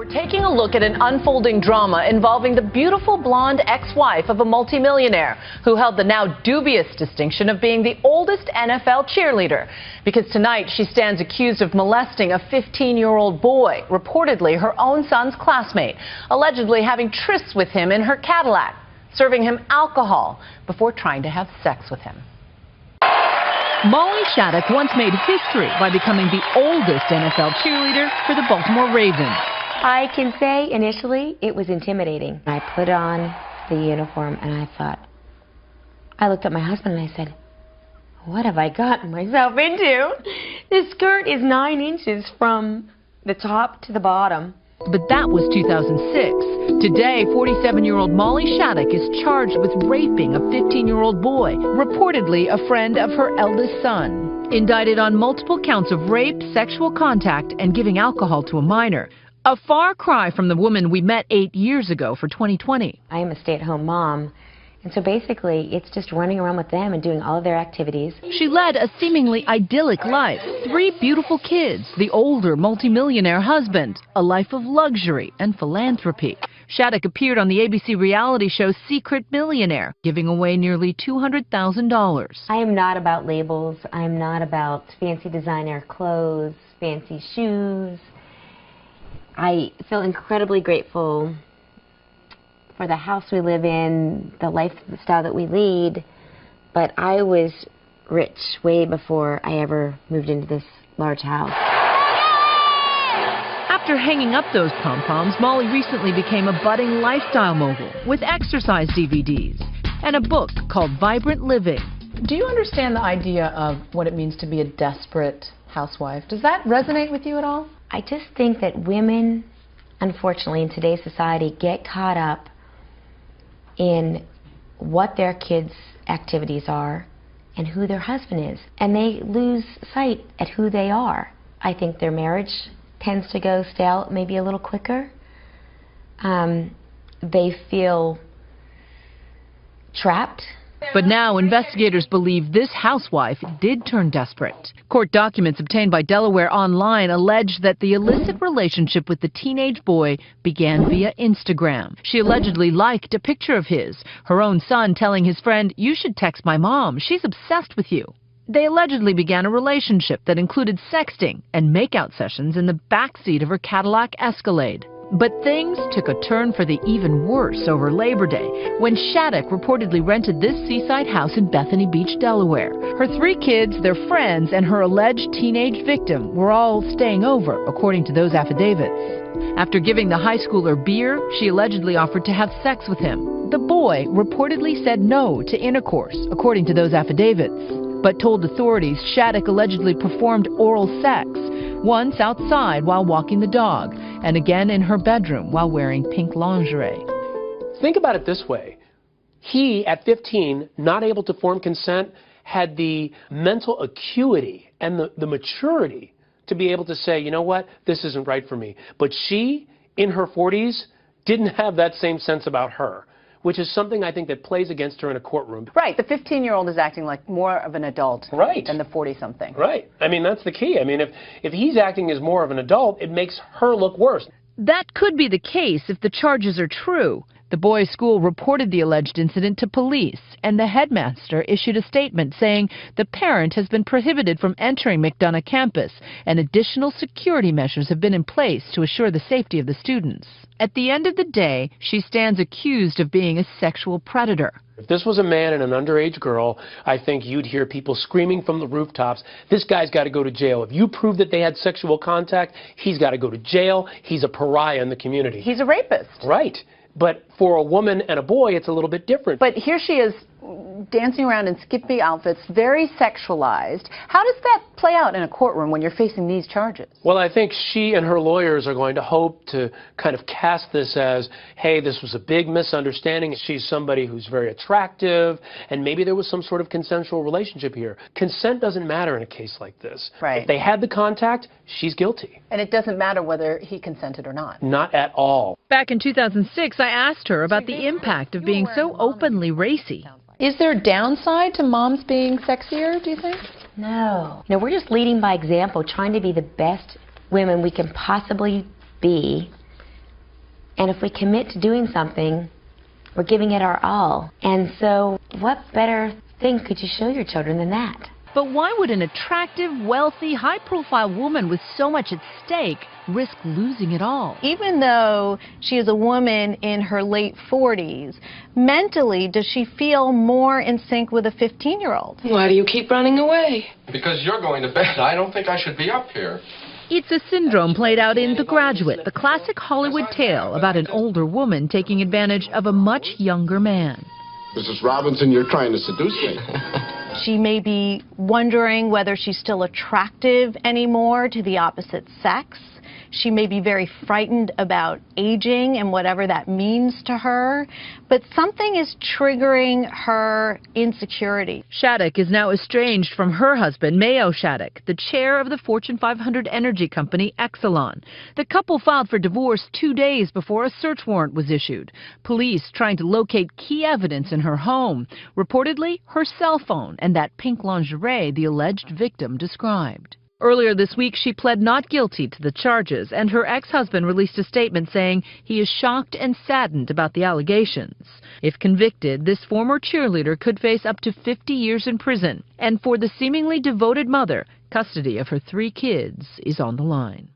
We're taking a look at an unfolding drama involving the beautiful blonde ex-wife of a multimillionaire who held the now dubious distinction of being the oldest NFL cheerleader. Because tonight she stands accused of molesting a 15-year-old boy, reportedly her own son's classmate, allegedly having trysts with him in her Cadillac, serving him alcohol before trying to have sex with him. Molly Shattuck once made history by becoming the oldest NFL cheerleader for the Baltimore Ravens. I can say initially it was intimidating. I put on the uniform and I looked at my husband and I said, what have I gotten myself into? This skirt is 9 inches from the top to the bottom. But that was 2006. Today, 47-year-old Molly Shattuck is charged with raping a 15-year-old boy, reportedly a friend of her eldest son. Indicted on multiple counts of rape, sexual contact, and giving alcohol to a minor. A far cry from the woman we met 8 years ago for 2020. I am a stay-at-home mom, and so basically it's just running around with them and doing all of their activities. She led a seemingly idyllic life. 3 beautiful kids, the older multimillionaire husband, a life of luxury and philanthropy. Shattuck appeared on the ABC reality show Secret Millionaire, giving away nearly $200,000. I am not about labels. I am not about fancy designer clothes, fancy shoes. I feel incredibly grateful for the house we live in, the lifestyle that we lead, but I was rich way before I ever moved into this large house. After hanging up those pom-poms, Molly recently became a budding lifestyle mogul with exercise DVDs and a book called Vibrant Living. Do you understand the idea of what it means to be a desperate housewife? Does that resonate with you at all? I just think that women, unfortunately, in today's society, get caught up in what their kids' activities are and who their husband is, and they lose sight at who they are. I think their marriage tends to go stale maybe a little quicker. They feel trapped. But now investigators believe this housewife did turn desperate. Court documents obtained by Delaware Online allege that the illicit relationship with the teenage boy began via Instagram. She allegedly liked a picture of his, her own son telling his friend, "You should text my mom, she's obsessed with you." They allegedly began a relationship that included sexting and makeout sessions in the backseat of her Cadillac Escalade. But things took a turn for the even worse over Labor Day, when Shattuck reportedly rented this seaside house in Bethany Beach, Delaware. Her 3 kids, their friends, and her alleged teenage victim were all staying over, according to those affidavits. After giving the high schooler beer, she allegedly offered to have sex with him. The boy reportedly said no to intercourse, according to those affidavits, but told authorities Shattuck allegedly performed oral sex, once outside while walking the dog, and again in her bedroom while wearing pink lingerie. Think about it this way. He, at 15, not able to form consent, had the mental acuity and the maturity to be able to say, you know what, this isn't right for me. But she, in her 40s, didn't have that same sense about her, which is something I think that plays against her in a courtroom. Right, the 15-year-old is acting like more of an adult than the 40-something. Right. I mean, that's the key. I mean, if he's acting as more of an adult, it makes her look worse. That could be the case if the charges are true. The boys' school reported the alleged incident to police, and the headmaster issued a statement saying the parent has been prohibited from entering McDonough campus, and additional security measures have been in place to assure the safety of the students. At the end of the day, she stands accused of being a sexual predator. If this was a man and an underage girl, I think you'd hear people screaming from the rooftops, this guy's got to go to jail. If you prove that they had sexual contact, he's got to go to jail. He's a pariah in the community. He's a rapist. Right. But for a woman and a boy, it's a little bit different. But here she is dancing around in skimpy outfits, very sexualized. How does that play out in a courtroom when you're facing these charges? Well, I think she and her lawyers are going to hope to kind of cast this as, hey, this was a big misunderstanding. She's somebody who's very attractive, and maybe there was some sort of consensual relationship here. Consent doesn't matter in a case like this. Right. If they had the contact, she's guilty. And it doesn't matter whether he consented or not. Not at all. Back in 2006, I asked her about the impact of being so openly racy. Is there a downside to moms being sexier, do you think? No. No, we're just leading by example, trying to be the best women we can possibly be And if we commit to doing something, we're giving it our all. And so what better thing could you show your children than that? But why would an attractive, wealthy, high-profile woman with so much at stake risk losing it all? Even though she is a woman in her late 40s, mentally, does she feel more in sync with a 15-year-old? Why do you keep running away? Because you're going to bed. I don't think I should be up here. It's a syndrome played out in The Graduate, the classic Hollywood tale about an older woman taking advantage of a much younger man. Mrs. Robinson, you're trying to seduce me. She may be wondering whether she's still attractive anymore to the opposite sex. She may be very frightened about aging and whatever that means to her. But something is triggering her insecurity. Shattuck is now estranged from her husband, Mayo Shattuck, the chair of the Fortune 500 energy company Exelon. The couple filed for divorce 2 days before a search warrant was issued. Police trying to locate key evidence in her home, reportedly her cell phone and that pink lingerie the alleged victim described. Earlier this week, she pled not guilty to the charges, and her ex-husband released a statement saying he is shocked and saddened about the allegations. If convicted, this former cheerleader could face up to 50 years in prison. And for the seemingly devoted mother, custody of her 3 kids is on the line.